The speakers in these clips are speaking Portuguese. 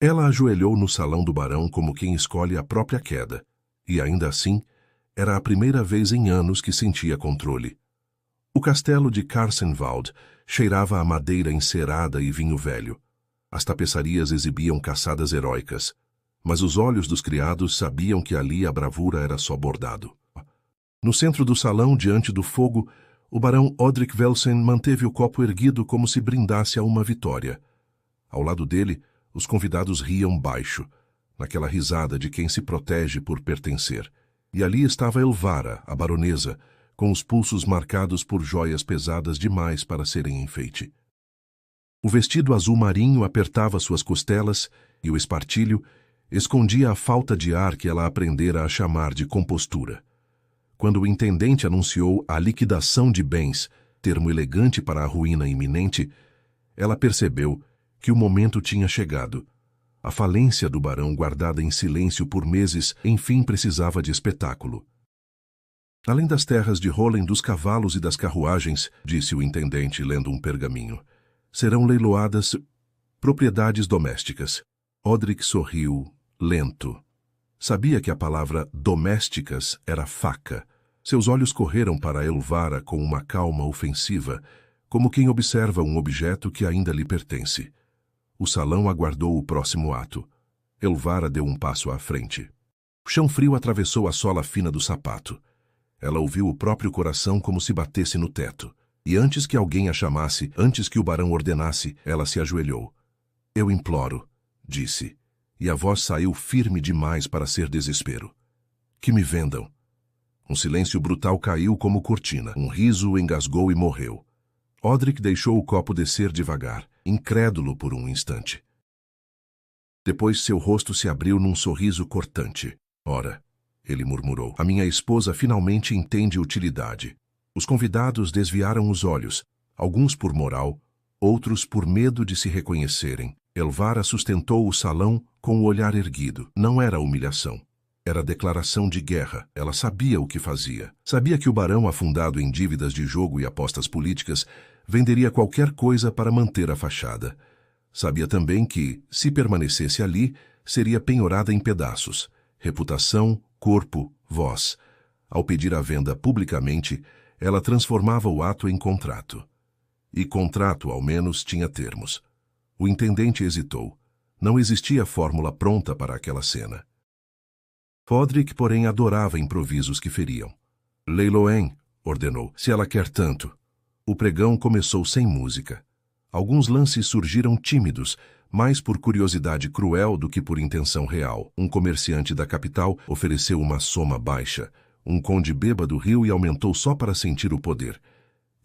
Ela ajoelhou no salão do barão como quem escolhe a própria queda, e ainda assim, era a primeira vez em anos que sentia controle. O castelo de Carsenwald cheirava a madeira encerada e vinho velho. As tapeçarias exibiam caçadas heróicas, mas os olhos dos criados sabiam que ali a bravura era só bordado. No centro do salão, diante do fogo, o barão Odrik Velsen manteve o copo erguido como se brindasse a uma vitória. Ao lado dele, os convidados riam baixo, naquela risada de quem se protege por pertencer. E ali estava Elvara, a baronesa, com os pulsos marcados por joias pesadas demais para serem enfeite. O vestido azul marinho apertava suas costelas e o espartilho escondia a falta de ar que ela aprendera a chamar de compostura. Quando o intendente anunciou a liquidação de bens, termo elegante para a ruína iminente, ela percebeu que o momento tinha chegado. A falência do barão, guardada em silêncio por meses, enfim precisava de espetáculo. Além das terras de Rollen, dos cavalos e das carruagens, disse o intendente lendo um pergaminho, serão leiloadas propriedades domésticas. Odrik sorriu, lento. Sabia que a palavra domésticas era faca. Seus olhos correram para Elvara com uma calma ofensiva, como quem observa um objeto que ainda lhe pertence. O salão aguardou o próximo ato. Elvara deu um passo à frente. O chão frio atravessou a sola fina do sapato. Ela ouviu o próprio coração como se batesse no teto. E antes que alguém a chamasse, antes que o barão ordenasse, ela se ajoelhou. Eu imploro, disse, e a voz saiu firme demais para ser desespero. Que me vendam. Um silêncio brutal caiu como cortina. Um riso engasgou e morreu. Odrik deixou o copo descer devagar, incrédulo por um instante. Depois seu rosto se abriu num sorriso cortante. Ora, ele murmurou, a minha esposa finalmente entende utilidade. Os convidados desviaram os olhos, alguns por moral, outros por medo de se reconhecerem. Elvara sustentou o salão com o olhar erguido. Não era humilhação. Era declaração de guerra. Ela sabia o que fazia. Sabia que o barão, afundado em dívidas de jogo e apostas políticas, venderia qualquer coisa para manter a fachada. Sabia também que, se permanecesse ali, seria penhorada em pedaços. Reputação, corpo, voz. Ao pedir a venda publicamente, ela transformava o ato em contrato. E contrato, ao menos, tinha termos. O intendente hesitou. Não existia fórmula pronta para aquela cena. Odrik, porém, adorava improvisos que feriam. Leiloen, ordenou, se ela quer tanto. O pregão começou sem música. Alguns lances surgiram tímidos, mais por curiosidade cruel do que por intenção real. Um comerciante da capital ofereceu uma soma baixa. Um conde bêbado riu e aumentou só para sentir o poder.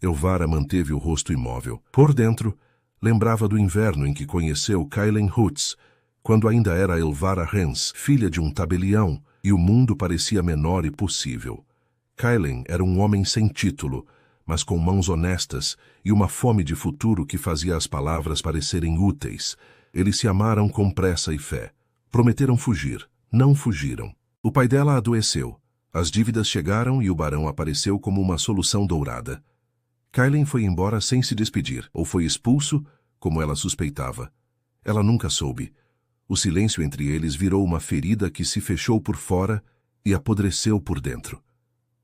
Elvara manteve o rosto imóvel. Por dentro, lembrava do inverno em que conheceu Kailen Hutz, quando ainda era Elvara Hens, filha de um tabelião, e o mundo parecia menor e possível. Kailen era um homem sem título, mas com mãos honestas e uma fome de futuro que fazia as palavras parecerem úteis. Eles se amaram com pressa e fé. Prometeram fugir. Não fugiram. O pai dela adoeceu. As dívidas chegaram e o barão apareceu como uma solução dourada. Kailen foi embora sem se despedir, ou foi expulso, como ela suspeitava. Ela nunca soube. O silêncio entre eles virou uma ferida que se fechou por fora e apodreceu por dentro.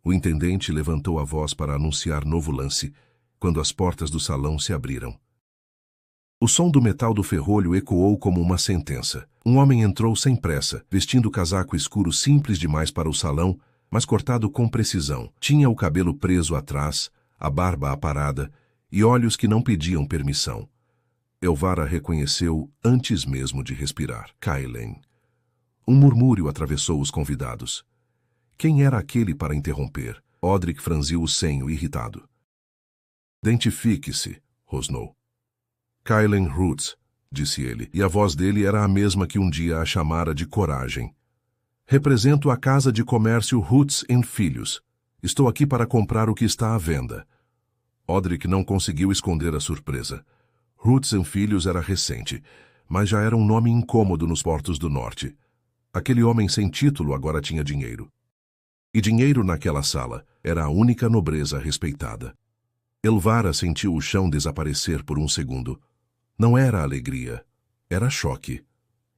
O intendente levantou a voz para anunciar novo lance, quando as portas do salão se abriram. O som do metal do ferrolho ecoou como uma sentença. Um homem entrou sem pressa, vestindo casaco escuro simples demais para o salão, mas cortado com precisão. Tinha o cabelo preso atrás, a barba aparada e olhos que não pediam permissão. Elvara reconheceu antes mesmo de respirar. Kailen. Um murmúrio atravessou os convidados. Quem era aquele para interromper? Odrik franziu o senho, irritado. Identifique-se, rosnou. Kailen Hutz, disse ele, e a voz dele era a mesma que um dia a chamara de coragem. Represento a casa de comércio Hutz Filhos. Estou aqui para comprar o que está à venda. Odrik não conseguiu esconder a surpresa. Hutz Filhos era recente, mas já era um nome incômodo nos portos do norte. Aquele homem sem título agora tinha dinheiro. E dinheiro naquela sala era a única nobreza respeitada. Elvara sentiu o chão desaparecer por um segundo. Não era alegria, era choque.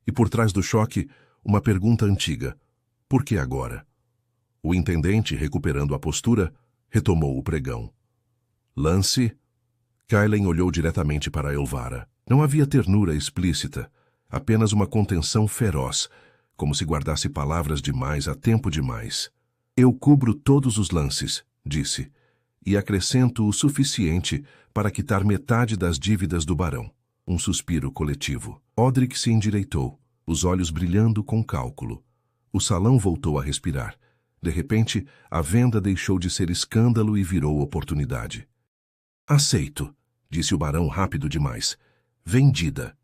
E por trás do choque, uma pergunta antiga. Por que agora? O intendente, recuperando a postura, retomou o pregão. Lance? Kailen olhou diretamente para Elvara. Não havia ternura explícita, apenas uma contenção feroz, como se guardasse palavras demais a tempo demais. Eu cubro todos os lances, disse, e acrescento o suficiente para quitar metade das dívidas do barão. Um suspiro coletivo. Odric se endireitou, os olhos brilhando com cálculo. O salão voltou a respirar. De repente, a venda deixou de ser escândalo e virou oportunidade. Aceito, disse o barão rápido demais. Vendida.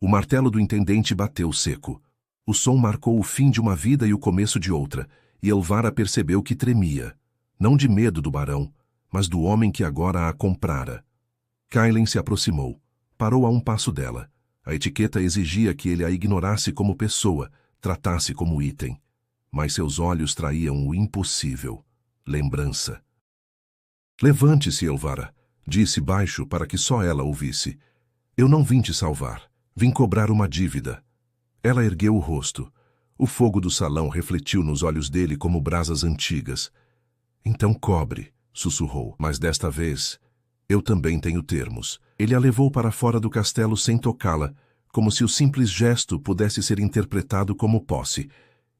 O martelo do intendente bateu seco. O som marcou o fim de uma vida e o começo de outra, e Elvara percebeu que tremia. Não de medo do barão, mas do homem que agora a comprara. Kailen se aproximou. Parou a um passo dela. A etiqueta exigia que ele a ignorasse como pessoa, tratasse como item. Mas seus olhos traíam o impossível. Lembrança. Levante-se, Elvara, disse baixo para que só ela ouvisse. Eu não vim te salvar. Vim cobrar uma dívida. Ela ergueu o rosto. O fogo do salão refletiu nos olhos dele como brasas antigas. Então cobre, sussurrou, mas desta vez eu também tenho termos. Ele a levou para fora do castelo sem tocá-la, como se o simples gesto pudesse ser interpretado como posse,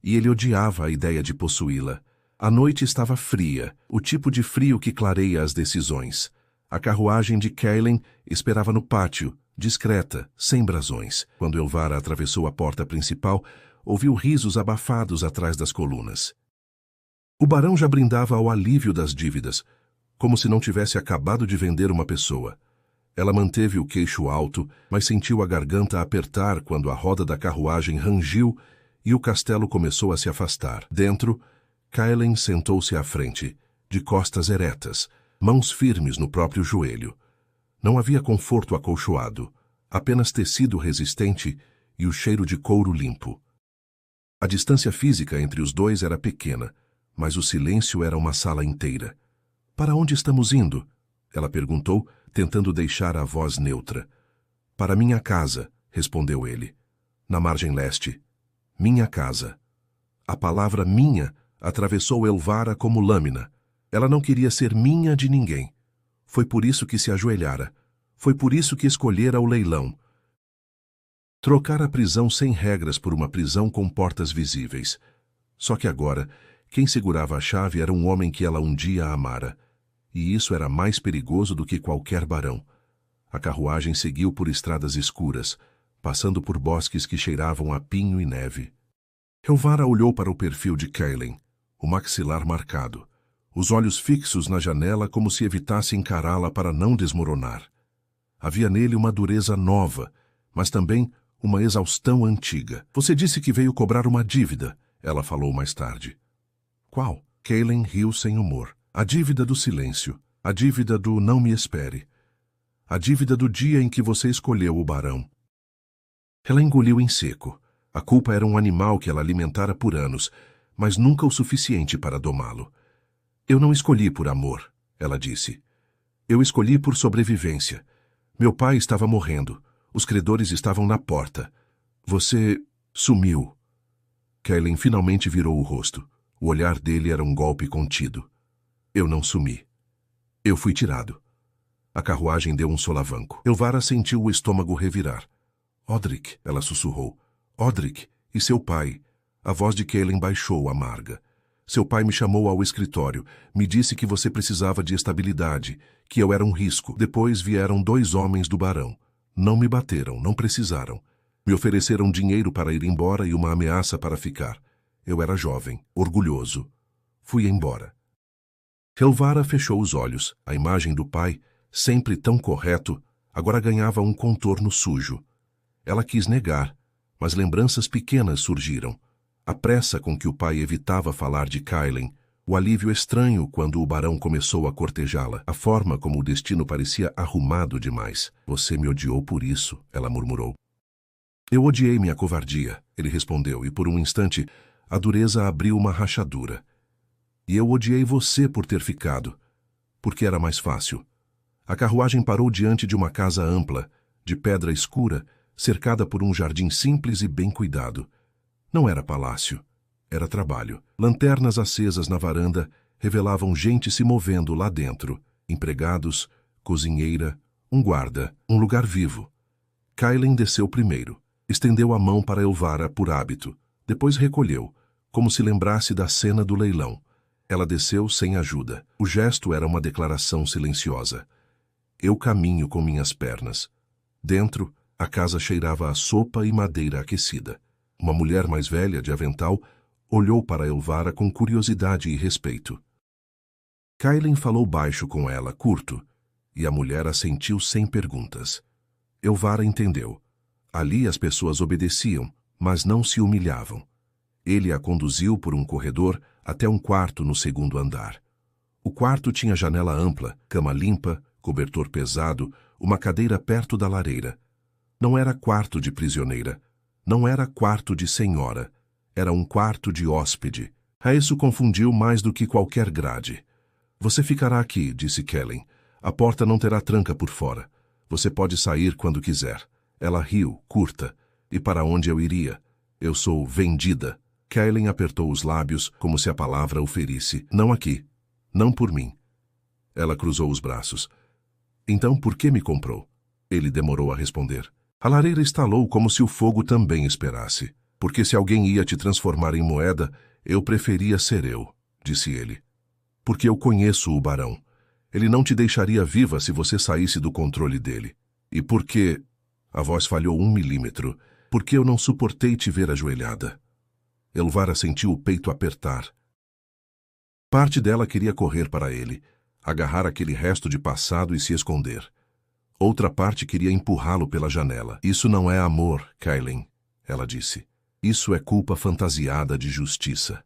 e ele odiava a ideia de possuí-la. A noite estava fria, o tipo de frio que clareia as decisões. A carruagem de Kailen esperava no pátio, discreta, sem brasões. Quando Elvara atravessou a porta principal, ouviu risos abafados atrás das colunas. O barão já brindava ao alívio das dívidas, como se não tivesse acabado de vender uma pessoa. Ela manteve o queixo alto, mas sentiu a garganta apertar quando a roda da carruagem rangiu e o castelo começou a se afastar. Dentro, Kailen sentou-se à frente, de costas eretas, mãos firmes no próprio joelho. Não havia conforto acolchoado, apenas tecido resistente e o cheiro de couro limpo. A distância física entre os dois era pequena, mas o silêncio era uma sala inteira. Para onde estamos indo? Ela perguntou, tentando deixar a voz neutra. Para minha casa, respondeu ele. Na margem leste. Minha casa. A palavra minha atravessou Elvara como lâmina. Ela não queria ser minha de ninguém. Foi por isso que se ajoelhara. Foi por isso que escolhera o leilão. Trocar a prisão sem regras por uma prisão com portas visíveis. Só que agora, quem segurava a chave era um homem que ela um dia amara. E isso era mais perigoso do que qualquer barão. A carruagem seguiu por estradas escuras, passando por bosques que cheiravam a pinho e neve. Elvara olhou para o perfil de Kailen, o maxilar marcado, os olhos fixos na janela como se evitasse encará-la para não desmoronar. Havia nele uma dureza nova, mas também uma exaustão antiga. Você disse que veio cobrar uma dívida, ela falou mais tarde. Qual? Kailen riu sem humor. A dívida do silêncio, a dívida do não me espere, a dívida do dia em que você escolheu o barão. Ela engoliu em seco. A culpa era um animal que ela alimentara por anos, mas nunca o suficiente para domá-lo. Eu não escolhi por amor, ela disse. Eu escolhi por sobrevivência. Meu pai estava morrendo. Os credores estavam na porta. Você sumiu. Kailen finalmente virou o rosto. O olhar dele era um golpe contido. Eu não sumi. Eu fui tirado. A carruagem deu um solavanco. Elvara sentiu o estômago revirar. Odric, ela sussurrou. Odric, e seu pai? A voz de Kailen baixou, amarga. Seu pai me chamou ao escritório. Me disse que você precisava de estabilidade, que eu era um risco. Depois vieram 2 homens do barão. Não me bateram, não precisaram. Me ofereceram dinheiro para ir embora e uma ameaça para ficar. Eu era jovem, orgulhoso. Fui embora. Elvara fechou os olhos. A imagem do pai, sempre tão correto, agora ganhava um contorno sujo. Ela quis negar, mas lembranças pequenas surgiram. A pressa com que o pai evitava falar de Kailen, o alívio estranho quando o barão começou a cortejá-la, a forma como o destino parecia arrumado demais. Você me odiou por isso, ela murmurou. Eu odiei minha covardia, ele respondeu, e por um instante a dureza abriu uma rachadura. E eu odiei você por ter ficado, porque era mais fácil. A carruagem parou diante de uma casa ampla, de pedra escura, cercada por um jardim simples e bem cuidado. Não era palácio, era trabalho. Lanternas acesas na varanda revelavam gente se movendo lá dentro. Empregados, cozinheira, um guarda, um lugar vivo. Kailen desceu primeiro. Estendeu a mão para Elvara por hábito. Depois recolheu, como se lembrasse da cena do leilão. Ela desceu sem ajuda. O gesto era uma declaração silenciosa. Eu caminho com minhas pernas. Dentro, a casa cheirava a sopa e madeira aquecida. Uma mulher mais velha, de avental, olhou para Elvara com curiosidade e respeito. Kailen falou baixo com ela, curto, e a mulher assentiu sem perguntas. Elvara entendeu. Ali as pessoas obedeciam, mas não se humilhavam. Ele a conduziu por um corredor até um quarto no segundo andar. O quarto tinha janela ampla, cama limpa, cobertor pesado, uma cadeira perto da lareira. Não era quarto de prisioneira. Não era quarto de senhora. Era um quarto de hóspede. A isso confundiu mais do que qualquer grade. Você ficará aqui, disse Kellen. A porta não terá tranca por fora. Você pode sair quando quiser. Ela riu, curta. E para onde eu iria? Eu sou vendida. Kellen apertou os lábios como se a palavra o ferisse. Não aqui. Não por mim. Ela cruzou os braços. Então por que me comprou? Ele demorou a responder. A lareira estalou como se o fogo também esperasse. Porque se alguém ia te transformar em moeda, eu preferia ser eu, disse ele. Porque eu conheço o barão. Ele não te deixaria viva se você saísse do controle dele. E porque... A voz falhou 1 milímetro. Porque eu não suportei te ver ajoelhada. Elvara sentiu o peito apertar. Parte dela queria correr para ele, agarrar aquele resto de passado e se esconder. Outra parte queria empurrá-lo pela janela. Isso não é amor, Kailen, ela disse. Isso é culpa fantasiada de justiça.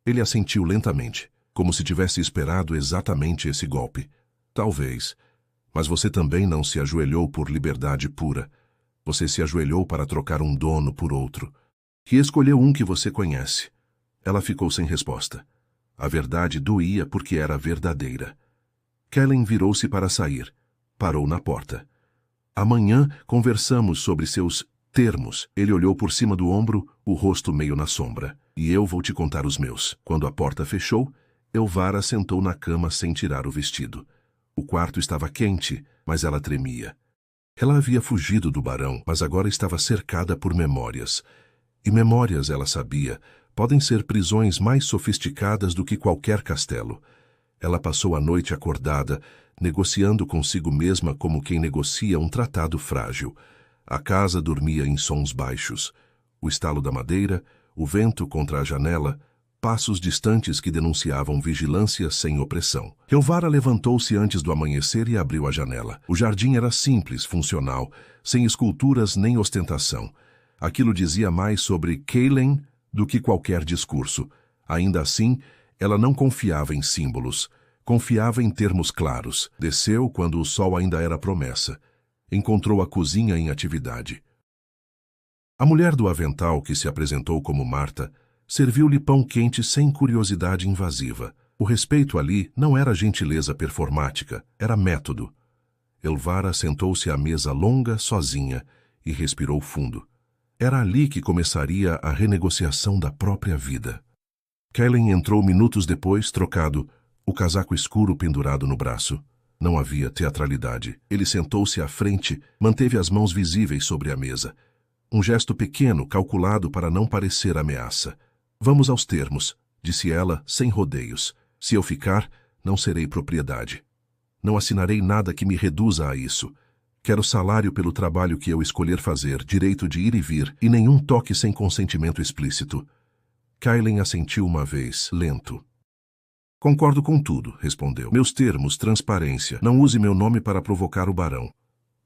Ele assentiu lentamente, como se tivesse esperado exatamente esse golpe. Talvez. Mas você também não se ajoelhou por liberdade pura. Você se ajoelhou para trocar um dono por outro. E escolheu um que você conhece. Ela ficou sem resposta. A verdade doía porque era verdadeira. Kellen virou-se para sair. Parou na porta. Amanhã conversamos sobre seus termos. Ele olhou por cima do ombro, o rosto meio na sombra. E eu vou te contar os meus. Quando a porta fechou, Elvara sentou na cama sem tirar o vestido. O quarto estava quente, mas ela tremia. Ela havia fugido do barão, mas agora estava cercada por memórias. E memórias, ela sabia, podem ser prisões mais sofisticadas do que qualquer castelo. Ela passou a noite acordada, negociando consigo mesma como quem negocia um tratado frágil. A casa dormia em sons baixos. O estalo da madeira, o vento contra a janela, passos distantes que denunciavam vigilância sem opressão. Elvara levantou-se antes do amanhecer e abriu a janela. O jardim era simples, funcional, sem esculturas nem ostentação. Aquilo dizia mais sobre Kailen do que qualquer discurso. Ainda assim, ela não confiava em símbolos. Confiava em termos claros. Desceu quando o sol ainda era promessa. Encontrou a cozinha em atividade. A mulher do avental, que se apresentou como Marta, serviu-lhe pão quente sem curiosidade invasiva. O respeito ali não era gentileza performática, era método. Elvara sentou-se à mesa longa, sozinha, e respirou fundo. Era ali que começaria a renegociação da própria vida. Kellen entrou minutos depois, trocado, o casaco escuro pendurado no braço. Não havia teatralidade. Ele sentou-se à frente, manteve as mãos visíveis sobre a mesa. Um gesto pequeno, calculado para não parecer ameaça. Vamos aos termos, disse ela, sem rodeios. Se eu ficar, não serei propriedade. Não assinarei nada que me reduza a isso. Quero salário pelo trabalho que eu escolher fazer, direito de ir e vir, e nenhum toque sem consentimento explícito. Kailen assentiu uma vez, lento. Concordo com tudo, respondeu. Meus termos, transparência. Não use meu nome para provocar o barão.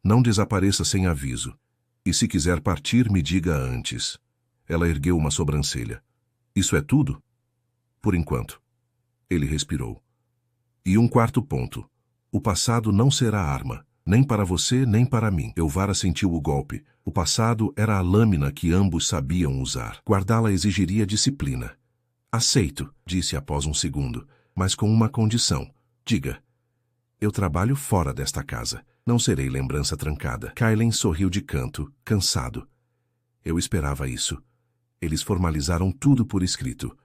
Não desapareça sem aviso. E se quiser partir, me diga antes. Ela ergueu uma sobrancelha. Isso é tudo? Por enquanto. Ele respirou. E um quarto ponto. O passado não será arma. Nem para você, nem para mim. Elvara sentiu o golpe. O passado era a lâmina que ambos sabiam usar. Guardá-la exigiria disciplina. Aceito, disse após um segundo, mas com uma condição. Diga. Eu trabalho fora desta casa. Não serei lembrança trancada. Kailen sorriu de canto, cansado. Eu esperava isso. Eles formalizaram tudo por escrito.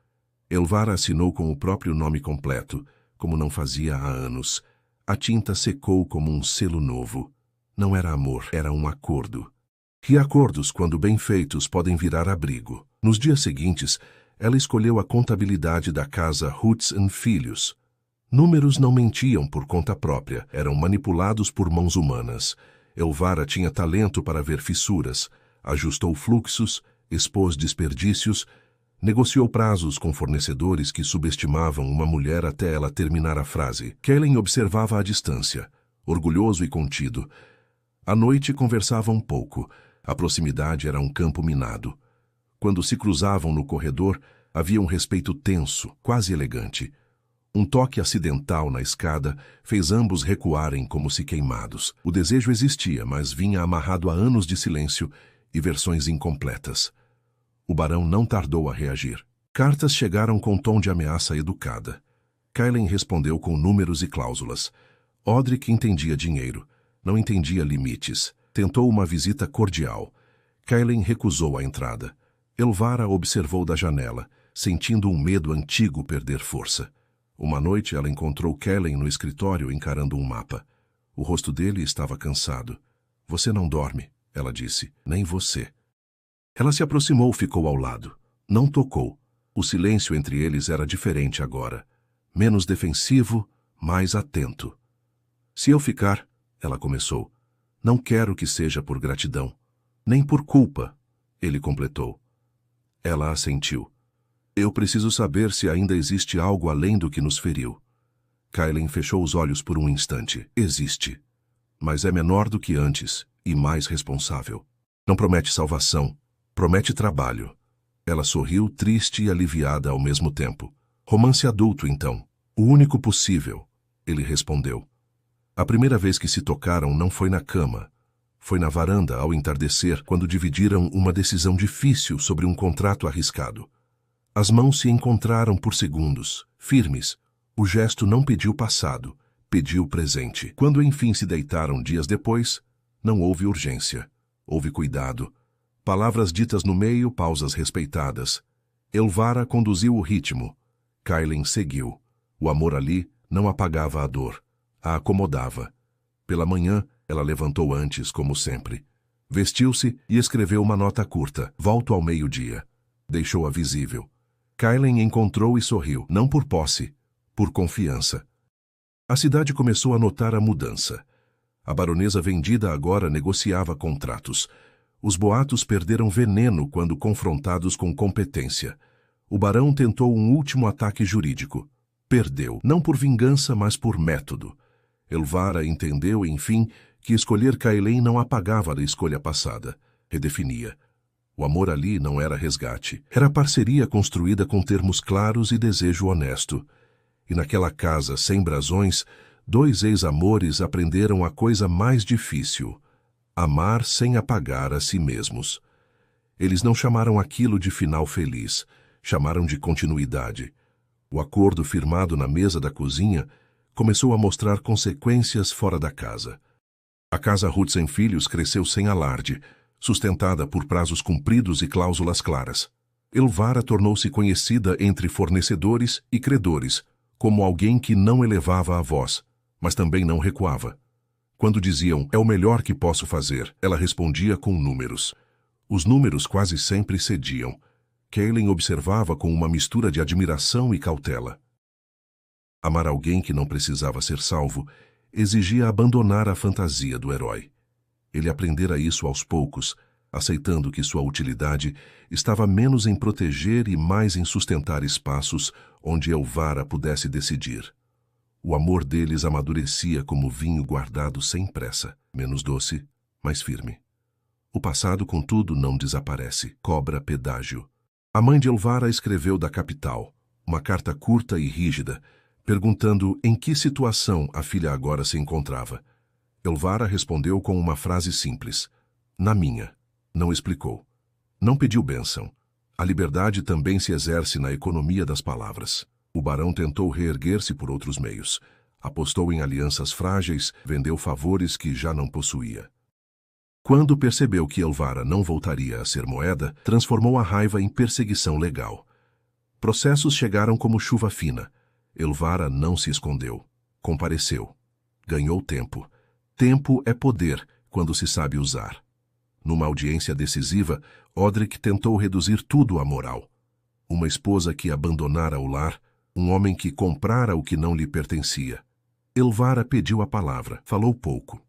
Elvara assinou com o próprio nome completo, como não fazia há anos. A tinta secou como um selo novo. Não era amor, era um acordo. E acordos, quando bem feitos, podem virar abrigo. Nos dias seguintes, ela escolheu a contabilidade da casa Hoots & Filhos. Números não mentiam por conta própria, eram manipulados por mãos humanas. Elvara tinha talento para ver fissuras, ajustou fluxos, expôs desperdícios, negociou prazos com fornecedores que subestimavam uma mulher até ela terminar a frase. Kellen observava à distância, orgulhoso e contido. À noite conversavam pouco. A proximidade era um campo minado. Quando se cruzavam no corredor, havia um respeito tenso, quase elegante. Um toque acidental na escada fez ambos recuarem como se queimados. O desejo existia, mas vinha amarrado a anos de silêncio e versões incompletas. O barão não tardou a reagir. Cartas chegaram com tom de ameaça educada. Kailen respondeu com números e cláusulas. Odric entendia dinheiro, não entendia limites. Tentou uma visita cordial. Kailen recusou a entrada. Elvara observou da janela, sentindo um medo antigo perder força. Uma noite ela encontrou Kailen no escritório encarando um mapa. O rosto dele estava cansado. Você não dorme, ela disse, nem você. Ela se aproximou, ficou ao lado. Não tocou. O silêncio entre eles era diferente agora. Menos defensivo, mais atento. Se eu ficar, ela começou, não quero que seja por gratidão, nem por culpa, ele completou. Ela assentiu. Eu preciso saber se ainda existe algo além do que nos feriu. Kailen fechou os olhos por um instante. Existe. Mas é menor do que antes e mais responsável. Não promete salvação, promete trabalho. Ela sorriu, triste e aliviada ao mesmo tempo. Romance adulto, então. O único possível, ele respondeu. A primeira vez que se tocaram não foi na cama. Foi na varanda, ao entardecer, quando dividiram uma decisão difícil sobre um contrato arriscado. As mãos se encontraram por segundos, firmes. O gesto não pediu passado, pediu presente. Quando enfim se deitaram dias depois, não houve urgência. Houve cuidado. Palavras ditas no meio, pausas respeitadas. Elvara conduziu o ritmo. Kailen seguiu. O amor ali não apagava a dor. A acomodava. Pela manhã, ela levantou antes, como sempre. Vestiu-se e escreveu uma nota curta. Volto ao meio-dia. Deixou-a visível. Kailen encontrou e sorriu, não por posse, por confiança. A cidade começou a notar a mudança. A baronesa vendida agora negociava contratos. Os boatos perderam veneno quando confrontados com competência. O barão tentou um último ataque jurídico. Perdeu, não por vingança, mas por método. Elvara entendeu, enfim, que escolher Kailen não apagava da escolha passada. Redefinia. O amor ali não era resgate. Era parceria construída com termos claros e desejo honesto. E naquela casa, sem brasões, dois ex-amores aprenderam a coisa mais difícil: amar sem apagar a si mesmos. Eles não chamaram aquilo de final feliz, chamaram de continuidade. O acordo firmado na mesa da cozinha começou a mostrar consequências fora da casa. A casa Hoots & Filhos cresceu sem alarde, sustentada por prazos cumpridos e cláusulas claras. Elvara tornou-se conhecida entre fornecedores e credores como alguém que não elevava a voz, mas também não recuava. Quando diziam, é o melhor que posso fazer, ela respondia com números. Os números quase sempre cediam. Kailen observava com uma mistura de admiração e cautela. Amar alguém que não precisava ser salvo exigia abandonar a fantasia do herói. Ele aprendera isso aos poucos, aceitando que sua utilidade estava menos em proteger e mais em sustentar espaços onde Elvara pudesse decidir. O amor deles amadurecia como vinho guardado sem pressa, menos doce, mais firme. O passado, contudo, não desaparece, cobra pedágio. A mãe de Elvara escreveu da capital, uma carta curta e rígida, perguntando em que situação a filha agora se encontrava. Elvara respondeu com uma frase simples. Na minha. Não explicou. Não pediu bênção. A liberdade também se exerce na economia das palavras. O barão tentou reerguer-se por outros meios. Apostou em alianças frágeis, vendeu favores que já não possuía. Quando percebeu que Elvara não voltaria a ser moeda, transformou a raiva em perseguição legal. Processos chegaram como chuva fina. Elvara não se escondeu. Compareceu. Ganhou tempo. Tempo é poder quando se sabe usar. Numa audiência decisiva, Odric tentou reduzir tudo à moral. Uma esposa que abandonara o lar, um homem que comprara o que não lhe pertencia. Elvara pediu a palavra, falou pouco.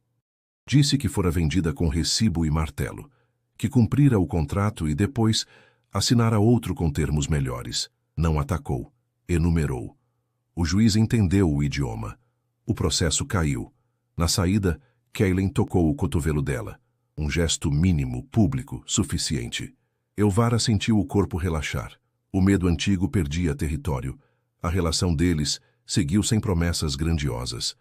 Disse que fora vendida com recibo e martelo, que cumprira o contrato e depois assinara outro com termos melhores. Não atacou, enumerou. O juiz entendeu o idioma. O processo caiu. Na saída, Kaelen tocou o cotovelo dela. Um gesto mínimo, público, suficiente. Elvara sentiu o corpo relaxar. O medo antigo perdia território. A relação deles seguiu sem promessas grandiosas.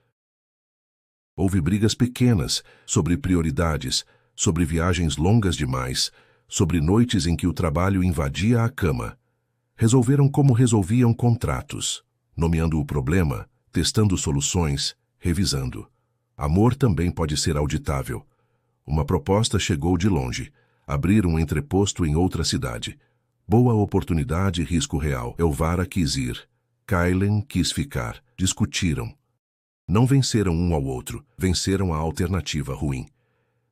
Houve brigas pequenas sobre prioridades, sobre viagens longas demais, sobre noites em que o trabalho invadia a cama. Resolveram como resolviam contratos, nomeando o problema, testando soluções, revisando. Amor também pode ser auditável. Uma proposta chegou de longe. Abrir um entreposto em outra cidade. Boa oportunidade e risco real. Elvara quis ir. Kaelen quis ficar. Discutiram. Não venceram um ao outro. Venceram a alternativa ruim.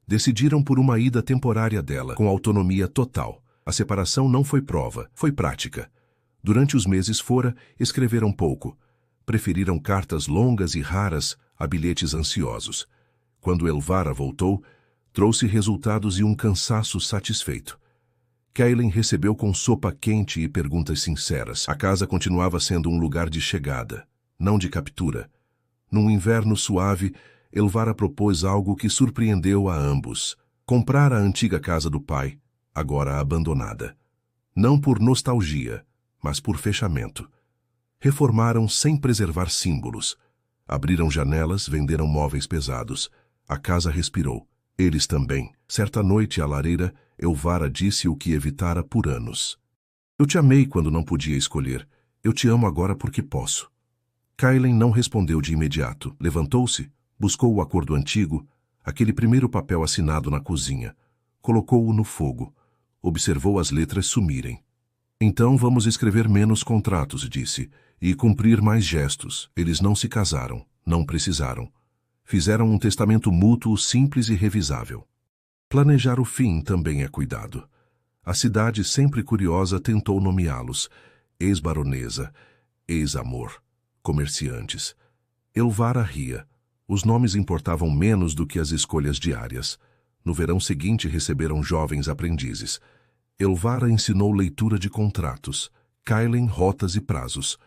Decidiram por uma ida temporária dela, com autonomia total. A separação não foi prova, foi prática. Durante os meses fora, escreveram pouco. Preferiram cartas longas e raras a bilhetes ansiosos. Quando Elvara voltou, trouxe resultados e um cansaço satisfeito. Kaelen recebeu com sopa quente e perguntas sinceras. A casa continuava sendo um lugar de chegada, não de captura. Num inverno suave, Elvara propôs algo que surpreendeu a ambos. Comprar a antiga casa do pai, agora abandonada. Não por nostalgia, mas por fechamento. Reformaram sem preservar símbolos. Abriram janelas, venderam móveis pesados. A casa respirou. Eles também. Certa noite, à lareira, Elvara disse o que evitara por anos. Eu te amei quando não podia escolher. Eu te amo agora porque posso. Kaelen não respondeu de imediato. Levantou-se, buscou o acordo antigo, aquele primeiro papel assinado na cozinha. Colocou-o no fogo. Observou as letras sumirem. Então vamos escrever menos contratos, disse, e cumprir mais gestos. Eles não se casaram, não precisaram. Fizeram um testamento mútuo simples e revisável. Planejar o fim também é cuidado. A cidade, sempre curiosa, tentou nomeá-los. Ex-baronesa, ex-amor, comerciantes. Elvara ria. Os nomes importavam menos do que as escolhas diárias. No verão seguinte receberam jovens aprendizes. Elvara ensinou leitura de contratos, Kaelen rotas e prazos.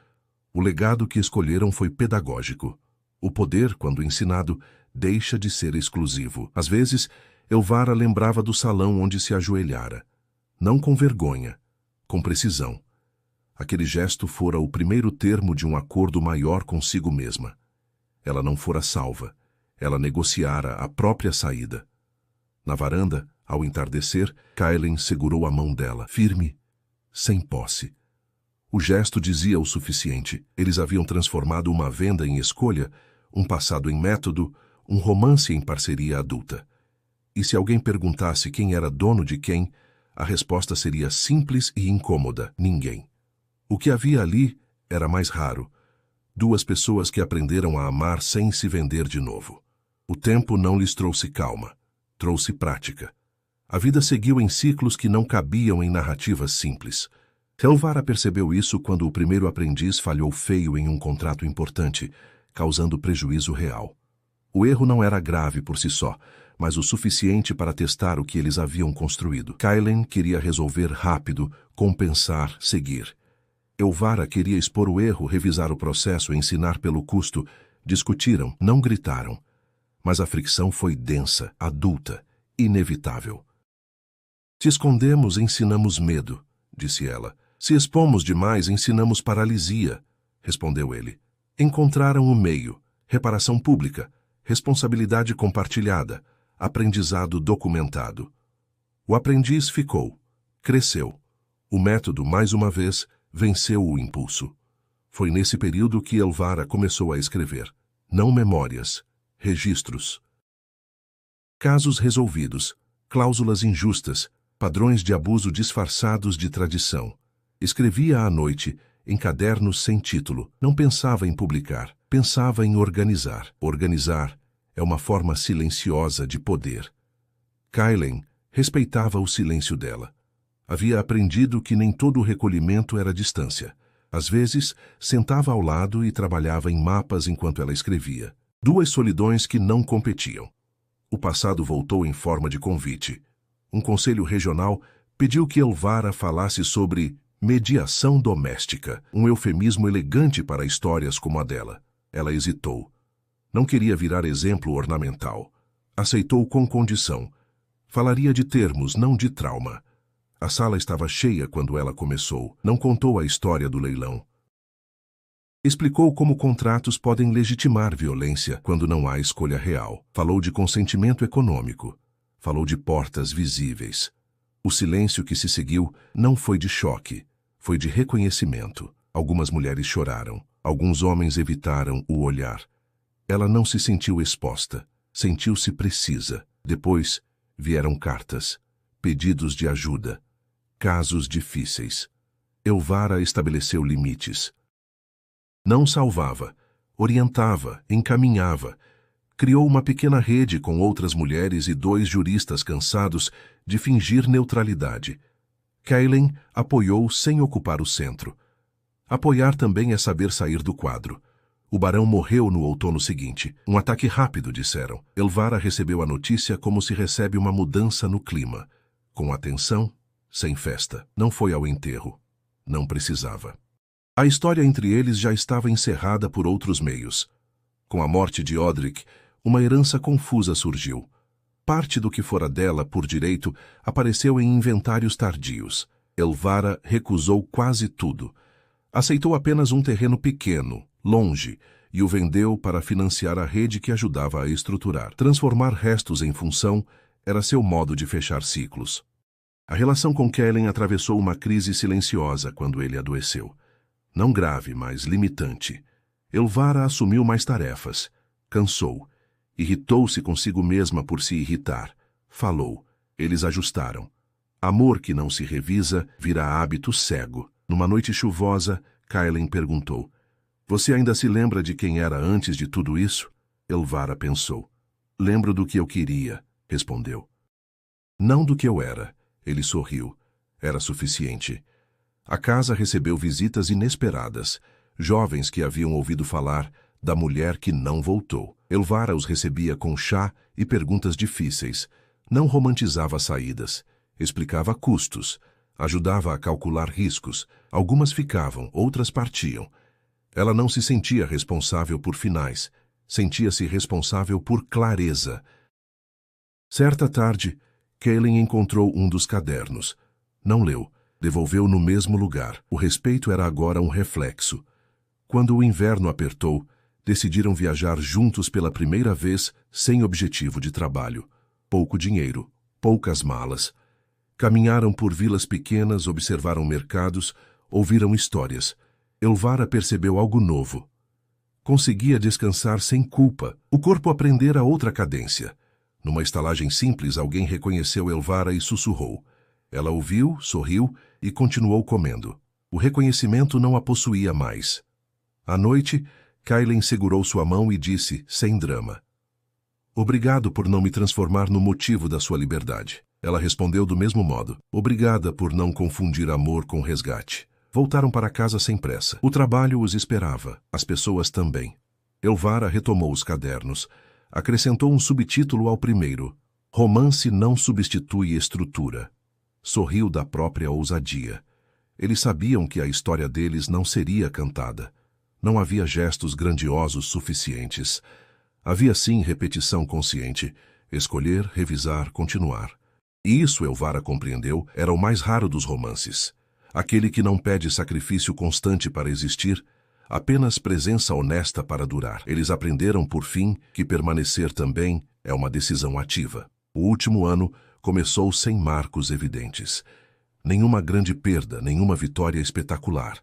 O legado que escolheram foi pedagógico. O poder, quando ensinado, deixa de ser exclusivo. Às vezes, Elvara lembrava do salão onde se ajoelhara. Não com vergonha, com precisão. Aquele gesto fora o primeiro termo de um acordo maior consigo mesma. Ela não fora salva. Ela negociara a própria saída. Na varanda, ao entardecer, Kaelen segurou a mão dela, firme, sem posse. O gesto dizia o suficiente. Eles haviam transformado uma venda em escolha, um passado em método, um romance em parceria adulta. E se alguém perguntasse quem era dono de quem, a resposta seria simples e incômoda: ninguém. O que havia ali era mais raro. Duas pessoas que aprenderam a amar sem se vender de novo. O tempo não lhes trouxe calma, trouxe prática. A vida seguiu em ciclos que não cabiam em narrativas simples. Elvara percebeu isso quando o primeiro aprendiz falhou feio em um contrato importante, causando prejuízo real. O erro não era grave por si só, mas o suficiente para testar o que eles haviam construído. Kaelen queria resolver rápido, compensar, seguir. Elvara queria expor o erro, revisar o processo, ensinar pelo custo. Discutiram, não gritaram. Mas a fricção foi densa, adulta, inevitável. Se escondemos, ensinamos medo, disse ela. Se expomos demais, ensinamos paralisia, respondeu ele. Encontraram o meio, reparação pública, responsabilidade compartilhada, aprendizado documentado. O aprendiz ficou, cresceu. O método, mais uma vez, venceu o impulso. Foi nesse período que Elvara começou a escrever. não memórias, registros. Casos resolvidos, cláusulas injustas, padrões de abuso disfarçados de tradição. Escrevia à noite, em cadernos sem título. Não pensava em publicar, pensava em organizar. Organizar é uma forma silenciosa de poder. Kaylen respeitava o silêncio dela. Havia aprendido que nem todo recolhimento era distância. Às vezes, sentava ao lado e trabalhava em mapas enquanto ela escrevia. Duas solidões que não competiam. O passado voltou em forma de convite. Um conselho regional pediu que Elvara falasse sobre mediação doméstica, um eufemismo elegante para histórias como a dela. Ela hesitou. Não queria virar exemplo ornamental. Aceitou com condição. Falaria de termos, não de trauma. A sala estava cheia quando ela começou. Não contou a história do leilão. Explicou como contratos podem legitimar violência quando não há escolha real. Falou de consentimento econômico. Falou de portas visíveis. O silêncio que se seguiu não foi de choque, foi de reconhecimento. Algumas mulheres choraram. Alguns homens evitaram o olhar. Ela não se sentiu exposta. Sentiu-se precisa. Depois vieram cartas, pedidos de ajuda, casos difíceis. Elvara estabeleceu limites. Não salvava, orientava, encaminhava. Criou uma pequena rede com outras mulheres e 2 juristas cansados de fingir neutralidade. Kaylen apoiou sem ocupar o centro. Apoiar também é saber sair do quadro. O barão morreu no outono seguinte. Um ataque rápido, disseram. Elvara recebeu a notícia como se recebe uma mudança no clima. Com atenção, sem festa. Não foi ao enterro. Não precisava. A história entre eles já estava encerrada por outros meios. Com a morte de Odric, uma herança confusa surgiu. Parte do que fora dela, por direito, apareceu em inventários tardios. Elvara recusou quase tudo. Aceitou apenas um terreno pequeno, longe, e o vendeu para financiar a rede que ajudava a estruturar. Transformar restos em função era seu modo de fechar ciclos. A relação com Kaylen atravessou uma crise silenciosa quando ele adoeceu. Não grave, mas limitante. Elvara assumiu mais tarefas. Cansou. Irritou-se consigo mesma por se irritar. Falou. Eles ajustaram. Amor que não se revisa vira hábito cego. Numa noite chuvosa, Kaylen perguntou: "Você ainda se lembra de quem era antes de tudo isso?" Elvara pensou. "Lembro do que eu queria", respondeu. "Não do que eu era." Ele sorriu. Era suficiente. A casa recebeu visitas inesperadas, jovens que haviam ouvido falar da mulher que não voltou. Elvara os recebia com chá e perguntas difíceis. Não romantizava saídas, explicava custos, ajudava a calcular riscos. Algumas ficavam, outras partiam. Ela não se sentia responsável por finais, sentia-se responsável por clareza. Certa tarde, Kaylen encontrou um dos cadernos. Não leu. Devolveu no mesmo lugar. O respeito era agora um reflexo. Quando o inverno apertou, decidiram viajar juntos pela primeira vez sem objetivo de trabalho. Pouco dinheiro, poucas malas. Caminharam por vilas pequenas, observaram mercados, ouviram histórias. Elvara percebeu algo novo. Conseguia descansar sem culpa. O corpo aprendera outra cadência. Numa estalagem simples, alguém reconheceu Elvara e sussurrou. Ela ouviu, sorriu e continuou comendo. O reconhecimento não a possuía mais. À noite, Kaylen segurou sua mão e disse, sem drama: "Obrigado por não me transformar no motivo da sua liberdade." Ela respondeu do mesmo modo: "Obrigada por não confundir amor com resgate." Voltaram para casa sem pressa. O trabalho os esperava, as pessoas também. Elvara retomou os cadernos. Acrescentou um subtítulo ao primeiro: "Romance não substitui estrutura." Sorriu da própria ousadia. Eles sabiam que a história deles não seria cantada. Não havia gestos grandiosos suficientes. Havia sim repetição consciente. Escolher, revisar, continuar. E isso, Elvara compreendeu, era o mais raro dos romances. Aquele que não pede sacrifício constante para existir, apenas presença honesta para durar. Eles aprenderam, por fim, que permanecer também é uma decisão ativa. O último ano começou sem marcos evidentes. Nenhuma grande perda, nenhuma vitória espetacular.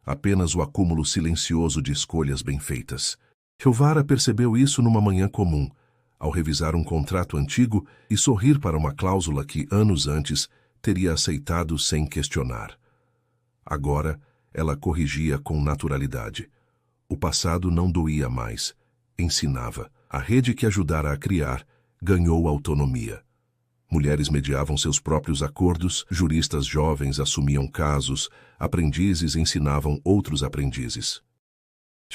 Apenas o acúmulo silencioso de escolhas bem feitas. Elvara percebeu isso numa manhã comum, ao revisar um contrato antigo e sorrir para uma cláusula que, anos antes, teria aceitado sem questionar. Agora, ela corrigia com naturalidade. O passado não doía mais. Ensinava. A rede que ajudara a criar ganhou autonomia. Mulheres mediavam seus próprios acordos, juristas jovens assumiam casos, aprendizes ensinavam outros aprendizes.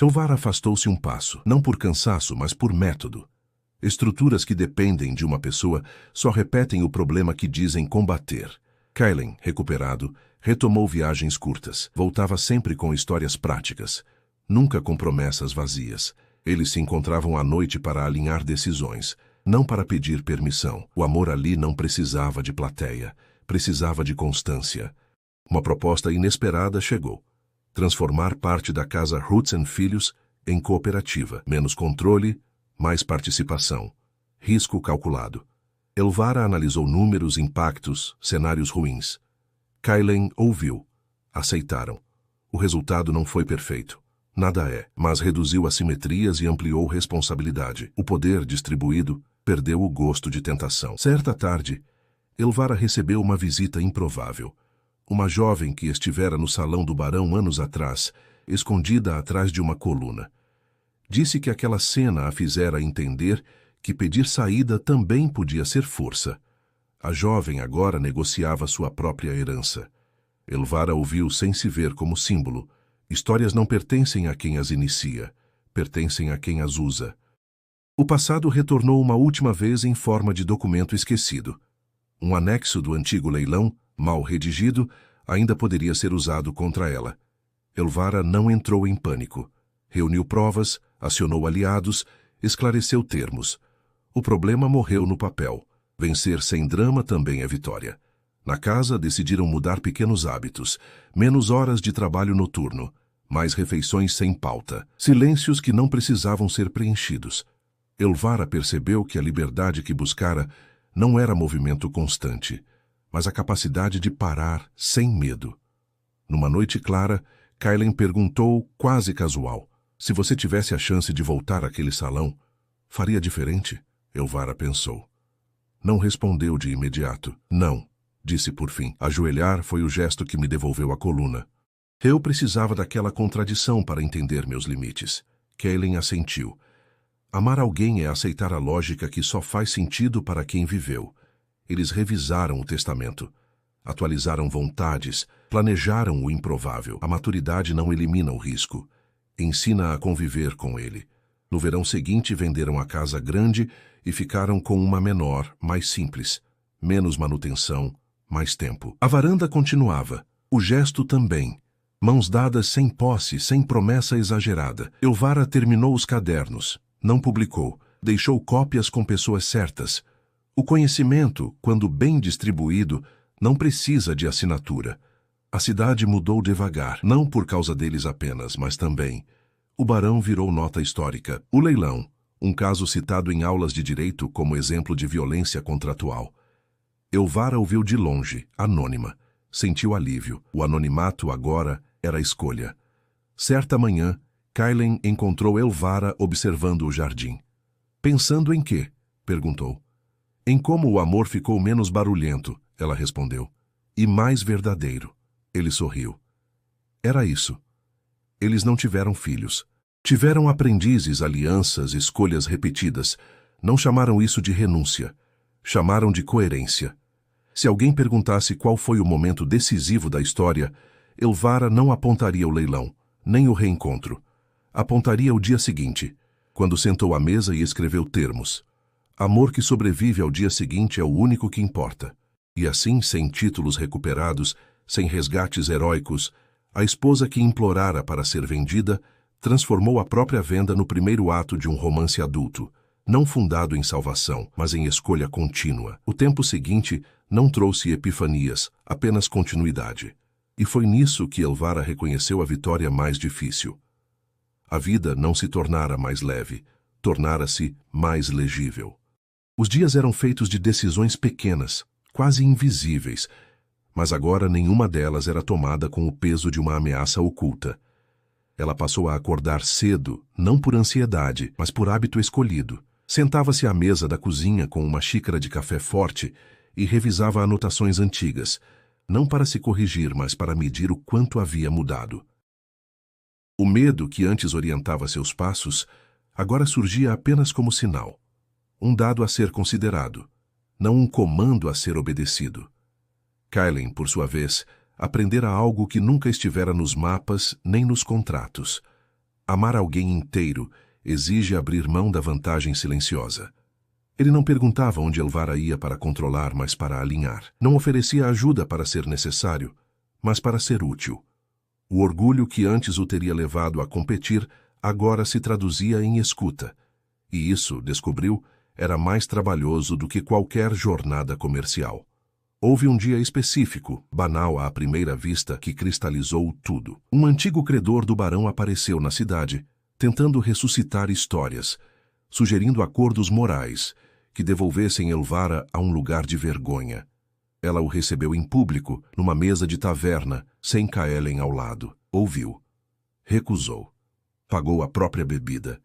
Elvara afastou-se um passo, não por cansaço, mas por método. Estruturas que dependem de uma pessoa só repetem o problema que dizem combater. Kaylen, recuperado, retomou viagens curtas. Voltava sempre com histórias práticas, nunca com promessas vazias. Eles se encontravam à noite para alinhar decisões, não para pedir permissão. O amor ali não precisava de plateia, precisava de constância. Uma proposta inesperada chegou. Transformar parte da casa Roots & Filhos em cooperativa. Menos controle, mais participação. Risco calculado. Elvara analisou números, impactos, cenários ruins. Kaylen ouviu. Aceitaram. O resultado não foi perfeito. Nada é, mas reduziu assimetrias e ampliou responsabilidade. O poder distribuído perdeu o gosto de tentação. Certa tarde, Elvara recebeu uma visita improvável. Uma jovem que estivera no salão do barão anos atrás, escondida atrás de uma coluna. Disse que aquela cena a fizera entender que pedir saída também podia ser força. A jovem agora negociava sua própria herança. Elvara ouviu sem se ver como símbolo. Histórias não pertencem a quem as inicia, pertencem a quem as usa. O passado retornou uma última vez em forma de documento esquecido. Um anexo do antigo leilão, mal redigido, ainda poderia ser usado contra ela. Elvara não entrou em pânico. Reuniu provas, acionou aliados, esclareceu termos. O problema morreu no papel. Vencer sem drama também é vitória. Na casa, decidiram mudar pequenos hábitos, menos horas de trabalho noturno, mais refeições sem pauta, silêncios que não precisavam ser preenchidos. Elvara percebeu que a liberdade que buscara não era movimento constante, mas a capacidade de parar sem medo. Numa noite clara, Kaylen perguntou, quase casual, se você tivesse a chance de voltar àquele salão, faria diferente? Elvara pensou. Não respondeu de imediato. Não, disse por fim. Ajoelhar foi o gesto que me devolveu a coluna. Eu precisava daquela contradição para entender meus limites. Kaylen assentiu. Amar alguém é aceitar a lógica que só faz sentido para quem viveu. Eles revisaram o testamento. Atualizaram vontades, planejaram o improvável. A maturidade não elimina o risco. Ensina a conviver com ele. No verão seguinte, venderam a casa grande e ficaram com uma menor, mais simples. Menos manutenção, mais tempo. A varanda continuava. O gesto também. Mãos dadas sem posse, sem promessa exagerada. Elvara terminou os cadernos. Não publicou. Deixou cópias com pessoas certas. O conhecimento, quando bem distribuído, não precisa de assinatura. A cidade mudou devagar, não por causa deles apenas, mas também. O barão virou nota histórica. O leilão, um caso citado em aulas de direito como exemplo de violência contratual. Elvara ouviu de longe, anônima. Sentiu alívio. O anonimato agora era a escolha. Certa manhã, Kaylen encontrou Elvara observando o jardim. Pensando em quê? Perguntou. Em como o amor ficou menos barulhento, ela respondeu. E mais verdadeiro. Ele sorriu. Era isso. Eles não tiveram filhos. Tiveram aprendizes, alianças, escolhas repetidas. Não chamaram isso de renúncia. Chamaram de coerência. Se alguém perguntasse qual foi o momento decisivo da história, Elvara não apontaria o leilão, nem o reencontro. Apontaria o dia seguinte, quando sentou à mesa e escreveu termos. Amor que sobrevive ao dia seguinte é o único que importa. E assim, sem títulos recuperados, sem resgates heróicos, a esposa que implorara para ser vendida transformou a própria venda no primeiro ato de um romance adulto, não fundado em salvação, mas em escolha contínua. O tempo seguinte não trouxe epifanias, apenas continuidade. E foi nisso que Elvara reconheceu a vitória mais difícil. A vida não se tornara mais leve, tornara-se mais legível. Os dias eram feitos de decisões pequenas, quase invisíveis, mas agora nenhuma delas era tomada com o peso de uma ameaça oculta. Ela passou a acordar cedo, não por ansiedade, mas por hábito escolhido. Sentava-se à mesa da cozinha com uma xícara de café forte e revisava anotações antigas, não para se corrigir, mas para medir o quanto havia mudado. O medo que antes orientava seus passos, agora surgia apenas como sinal. Um dado a ser considerado, não um comando a ser obedecido. Kaylen, por sua vez, aprendera algo que nunca estivera nos mapas nem nos contratos. Amar alguém inteiro exige abrir mão da vantagem silenciosa. Ele não perguntava onde Elvara ia para controlar, mas para alinhar. Não oferecia ajuda para ser necessário, mas para ser útil. O orgulho que antes o teria levado a competir agora se traduzia em escuta. E isso, descobriu, era mais trabalhoso do que qualquer jornada comercial. Houve um dia específico, banal à primeira vista, que cristalizou tudo. Um antigo credor do barão apareceu na cidade, tentando ressuscitar histórias, sugerindo acordos morais que devolvessem Elvara a um lugar de vergonha. Ela o recebeu em público, numa mesa de taverna, sem Kaylen ao lado. Ouviu. Recusou. Pagou a própria bebida.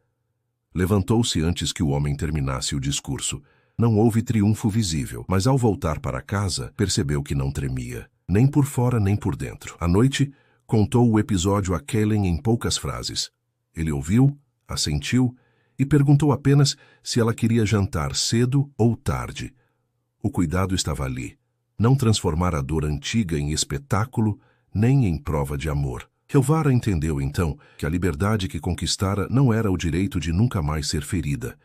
Levantou-se antes que o homem terminasse o discurso. Não houve triunfo visível, mas ao voltar para casa, percebeu que não tremia, nem por fora nem por dentro. À noite, contou o episódio a Kaylen em poucas frases. Ele ouviu, assentiu e perguntou apenas se ela queria jantar cedo ou tarde. O cuidado estava ali. Não transformar a dor antiga em espetáculo, nem em prova de amor. Elvara entendeu, então, que a liberdade que conquistara não era o direito de nunca mais ser ferida,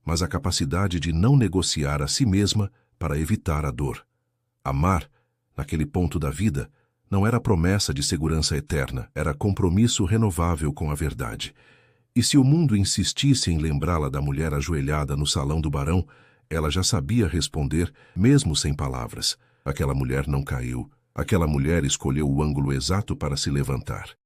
mas a capacidade de não negociar a si mesma para evitar a dor. Amar, naquele ponto da vida, não era promessa de segurança eterna, era compromisso renovável com a verdade. E se o mundo insistisse em lembrá-la da mulher ajoelhada no salão do barão, ela já sabia responder, mesmo sem palavras. Aquela mulher não caiu. Aquela mulher escolheu o ângulo exato para se levantar.